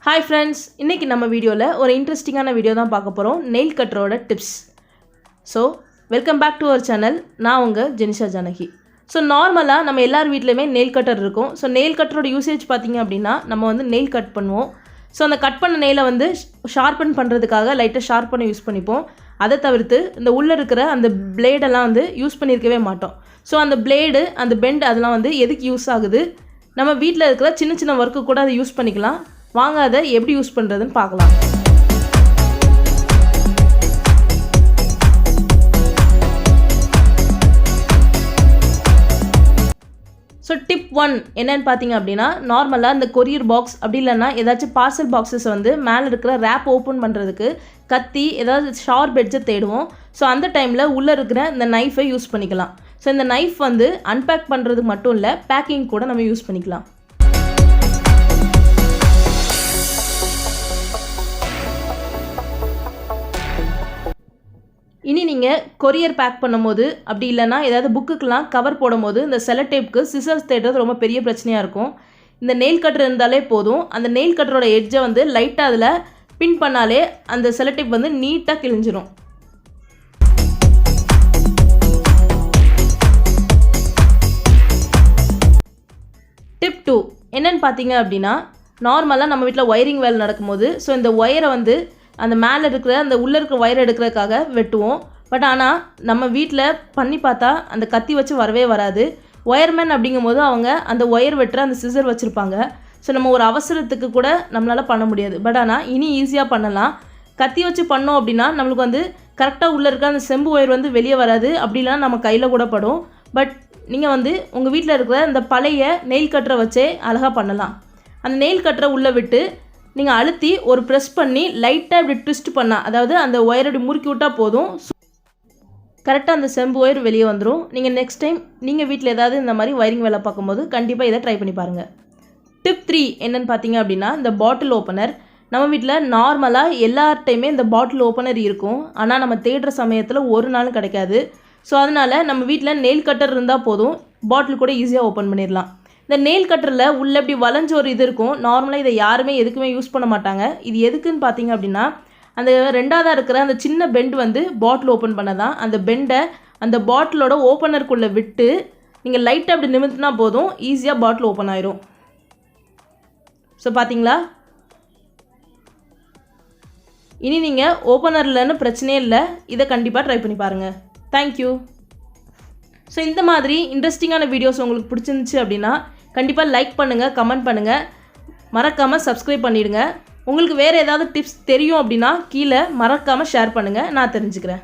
Hi friends, இன்னைக்கு நம்ம வீடியோல ஒரு இன்ட்ரஸ்டிங்கான வீடியோ தான் பார்க்க போறோம். நெயில் கட்டரோட tips. So, welcome back to our channel. நான் உங்க Jenisha Janaki. So, நார்மலா நம்ம எல்லார் வீட்லயுமே நெயில் கட்டர் இருக்கும். So, நெயில் கட்டரோட யூசேஜ் பாத்தீங்க அப்படினா நம்ம வந்து நெயில் கட் பண்ணுவோம். So, அந்த கட் பண்ண நெயிலை வந்து ஷார்பன் பண்றதுக்காக லைட்டா ஷார்பனை யூஸ் பண்ணிப்போம். அதை தவிர்த்து இந்த உள்ள இருக்கிற அந்த blade எல்லாம் வந்து யூஸ் பண்ணிருக்கவே மாட்டோம். So, அந்த blade, அந்த bend அதெல்லாம் வந்து எதுக்கு யூஸ் ஆகுது? நம்ம வீட்ல இருக்கிற சின்ன சின்ன வர்க்கு கூட அதை யூஸ் பண்ணிக்கலாம். வாங்க அதை எப்படி யூஸ் பண்றதுன்னு பார்க்கலாம். So tip 1 என்னன்னு பாத்தீங்க அப்படினா நார்மலா இந்த courier box அப்படி இல்லனா ஏதாச்சும் பார்சல் பாக்ஸஸ் வந்து மேல இருக்கிற wrap ஓபன் பண்றதுக்கு கத்தி ஏதாவது ஷார்ப் எட்ஜ் தேடுவோம். சோ அந்த டைம்ல உள்ள இருக்கிற இந்த நைஃபை யூஸ் பண்ணிக்கலாம். சோ இந்த நைஃப் வந்து அன்பேக் பண்றதுக்கு மட்டும் இல்ல பேக்கிங் கூட நம்ம யூஸ் பண்ணிக்கலாம். இனி நீங்க கொரியர் பேக் பண்ணும்போது அப்படி இல்லனா ஏதாவது புக்குக்குலாம் கவர் போடும்போது இந்த செலோ டேப்க்கு சிசர்ஸ் தேடுறது ரொம்ப பெரிய பிரச்சனையா இருக்கும். இந்த நெயில் கட்டர் இருந்தாலே போதும். அந்த நெயில் கட்டரோட எட்ஜை வந்து லைட்டா அதுல பின் பண்ணாலே அந்த செலோ டேப் வந்து நீட்டா கிழிஞ்சிரும். டிப் 2 என்னன்னு பாத்தீங்க அப்படினா நார்மலா நம்ம வீட்ல வயரிங் வேலை நடக்கும்போது சோ இந்த வயரை வந்து அந்த மேல இருக்கிற அந்த உள்ள இருக்கிற வயர் எடுக்கிறதுக்காக வெட்டுவோம். பட் ஆனா நம்ம வீட்ல பண்ணி பார்த்தா அந்த கத்தி வச்சு வரவே வராது. வயர்மேன் அப்படிங்கும்போது அவங்க அந்த வயர் வெட்டுற அந்த சிசர் வச்சிருப்பாங்க. சோ நம்ம ஒரு அவசரத்துக்கு கூட நம்மளால பண்ண முடியாது. பட் ஆனா இனி ஈஸியா பண்ணலாம். கத்தி வச்சு பண்ணோம் அப்படினா நமக்கு வந்து கரெக்ட்டா உள்ள இருக்க அந்த செம்பு வயர் வந்து வெளிய வராது. அப்படினா நம்ம கையில கூட படும். பட் நீங்க வந்து உங்க வீட்ல இருக்கிற அந்த பழைய நெயில் கட்டரை வச்சே அழகா பண்ணலாம். அந்த நெயில் கட்டரை உள்ள விட்டு நீங்க அழுத்தி ஒரு பிரஸ் பண்ணி லைட்டா இப்படி ட்விஸ்ட் பண்ணா அதாவது அந்த வயர் அப்படி முறுக்கி விட்டா போதும். கரெக்ட்டா அந்த செம்பு வயர் வெளிய வந்துரும். நீங்க நெக்ஸ்ட் டைம் நீங்க வீட்ல ஏதாவது இந்த மாதிரி வயரிங் வேலை பார்க்கும்போது கண்டிப்பா இத ட்ரை பண்ணி பாருங்க. டிப் 3 என்னன்னு பாத்தீங்க அப்படினா இந்த பாட்டில் ஓபனர். நம்ம வீட்ல நார்மலா எல்லார்ட்டயுமே இந்த பாட்டில் ஓபனர் இருக்கும். ஆனா நம்ம தேடுற சமயத்துல ஒரு நாளும் கிடைக்காது. சோ அதனால நம்ம வீட்ல நெயில் கட்டர் இருந்தா போதும் பாட்டில் கூட ஈஸியா ஓபன் பண்ணிரலாம். இந்த நெயில் கட்டர்ல உள்ள இப்படி வளைஞ்ச ஒரு இது இருக்கும். நார்மலா இத யாருமே எதுக்குமே யூஸ் பண்ண மாட்டாங்க. இது எதுக்குன்னு பாத்தீங்க அப்படினா அந்த ரெண்டாவதா இருக்கிற அந்த சின்ன பெண்ட் வந்து பாட்டில் ஓபன் பண்ணதான். அந்த பெண்டை அந்த பாட்டிலோட ஓபனருக்குள்ள விட்டு நீங்க லைட்டா அப்படி நிமித்தினா போதும் ஈஸியா பாட்டில் ஓபன் ஆயிரும். சோ பாத்தீங்களா? இனி நீங்க ஓபனர்லன்னு பிரச்சனையே இல்ல. இத கண்டிப்பா ட்ரை பண்ணி பாருங்க. Thank you. சோ இந்த மாதிரி இன்ட்ரஸ்டிங்கான வீடியோஸ் உங்களுக்கு பிடிச்சிருந்துச்சு அப்படினா கண்டிப்பா லைக் பண்ணுங்க, கமெண்ட் பண்ணுங்க. மறக்காம Subscribe பண்ணிடுங்க. உங்களுக்கு வேற ஏதாவது டிப்ஸ் தெரியும் அப்படினா கீழ மறக்காம ஷேர் பண்ணுங்க. நான் தெரிஞ்சுக்கிறேன்.